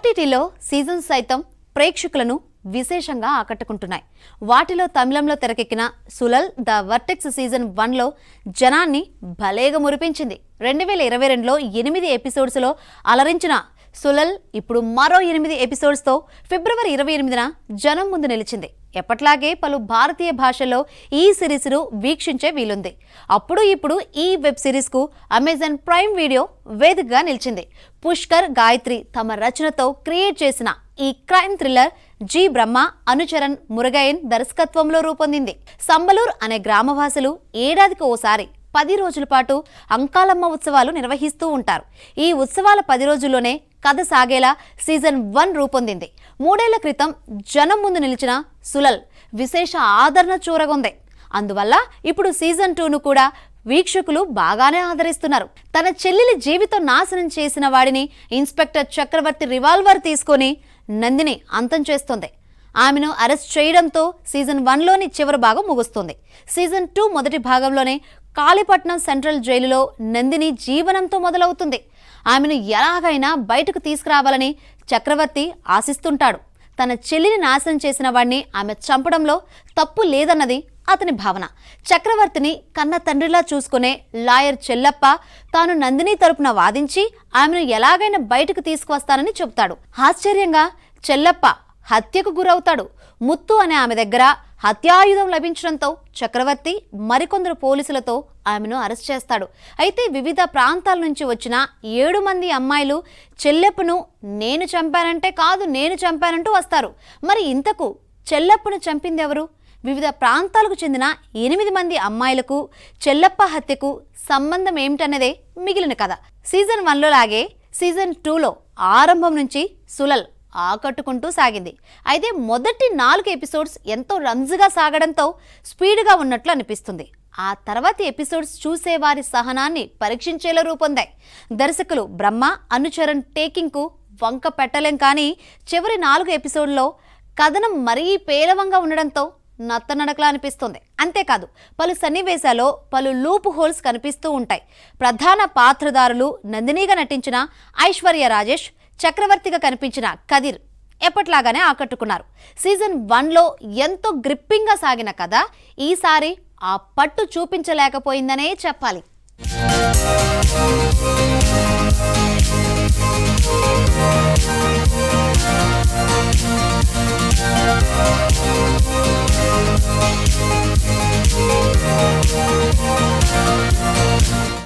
ఓటీటీలో సీజన్స్ సైతం ప్రేక్షకులను విశేషంగా ఆకట్టుకుంటున్నాయి. వాటిలో తమిళంలో తెరకెక్కిన సులల్ ద వర్టెక్స్ సీజన్ 1లో జనాన్ని భలేగా మురిపించింది. 2022లో 8 ఎపిసోడ్స్లో అలరించిన సులల్ ఇప్పుడు మరో 8 ఎపిసోడ్స్తో ఫిబ్రవరి 28న జనం ముందు నిలిచింది. ఎప్పట్లాగే పలు భారతీయ భాషల్లో ఈ సిరీస్ను వీక్షించే వీలుంది. అప్పుడు ఇప్పుడు ఈ వెబ్ సిరీస్కు అమెజాన్ ప్రైమ్ వీడియో వేదికగా నిలిచింది. పుష్కర్, గాయత్రి తమ రచనతో క్రియేట్ చేసిన ఈ క్రైమ్ థ్రిల్లర్ జి బ్రహ్మ, అనుచరణ్ మురుగయన్ దర్శకత్వంలో రూపొందింది. సంబలూర్ అనే గ్రామవాసులు ఏడాదికి ఓసారి 10 రోజుల పాటు అంకాలమ్మ ఉత్సవాలు నిర్వహిస్తూ ఉంటారు. ఈ ఉత్సవాల 10 రోజుల్లోనే కథ సాగేలా సీజన్ 1 రూపొందింది. 3 ఏళ్ల క్రితం జనం ముందు నిలిచిన సులల్ విశేష ఆదరణ చూరగొంది. అందువల్ల ఇప్పుడు సీజన్ 2ను కూడా వీక్షకులు బాగానే ఆదరిస్తున్నారు. తన చెల్లెలి జీవితం నాశనం చేసిన వాడిని ఇన్స్పెక్టర్ చక్రవర్తి రివాల్వర్ తీసుకొని నందిని అంతం చేస్తుంది. ఆమెను అరెస్ట్ చేయడంతో సీజన్ 1లోని చివరి భాగం ముగుస్తుంది. సీజన్ 2 మొదటి భాగంలోనే కాళీపట్నం సెంట్రల్ జైలులో నందిని జీవనంతో మొదలవుతుంది. ఆమెను ఎలాగైనా బయటకు తీసుకురావాలని చక్రవర్తి ఆశిస్తుంటాడు. తన చెల్లిని నాశనం చేసిన వాడిని ఆమె చంపడంలో తప్పు లేదన్నది అతని భావన. చక్రవర్తిని కన్న తండ్రిలా చూసుకునే లాయర్ చెల్లప్ప తాను నందిని తరపున వాదించి ఆమెను ఎలాగైనా బయటకు తీసుకువస్తానని చెబుతాడు. ఆశ్చర్యంగా చెల్లప్ప హత్యకు గురవుతాడు. ముత్తు అనే ఆమె దగ్గర హత్యాయుధం లభించడంతో చక్రవర్తి మరికొందరు పోలీసులతో ఆమెను అరెస్ట్ చేస్తాడు. అయితే వివిధ ప్రాంతాల నుంచి వచ్చిన 7 మంది అమ్మాయిలు చెల్లెప్పను నేను చంపానంటూ వస్తారు. మరి ఇంతకు చెల్లెప్పను చంపింది ఎవరు? వివిధ ప్రాంతాలకు చెందిన 8 మంది అమ్మాయిలకు చెల్లప్ప హత్యకు సంబంధం ఏమిటన్నదే మిగిలిన కథ. సీజన్ 1లో లాగే సీజన్ 2లో ఆరంభం నుంచి సులల్ ఆకట్టుకుంటూ సాగింది. అయితే మొదటి 4 ఎపిసోడ్స్ ఎంతో రంజుగా సాగడంతో స్పీడ్గా ఉన్నట్లు అనిపిస్తుంది. ఆ తర్వాతి ఎపిసోడ్స్ చూసేవారి సహనాన్ని పరీక్షించేలా రూపొందాయి. దర్శకులు బ్రహ్మ, అనుచరణ్ టేకింగ్కు వంక పెట్టలేం. కానీ చివరి 4 ఎపిసోడ్లో కథనం మరీ పేలవంగా ఉండడంతో నత్తనడకలా అనిపిస్తుంది. అంతేకాదు పలు సన్నివేశాల్లో పలు లూప్ హోల్స్ కనిపిస్తూ ఉంటాయి. ప్రధాన పాత్రధారులు నందినిగా నటించిన ఐశ్వర్య రాజేష్, చక్రవర్తిగా కనిపించిన కదిర్ ఎప్పట్లాగానే ఆకట్టుకున్నారు. సీజన్ 1లో ఎంతో గ్రిప్పింగ్గా సాగిన కథ ఈసారి ఆ పట్టు చూపించలేకపోయిందనే చెప్పాలి.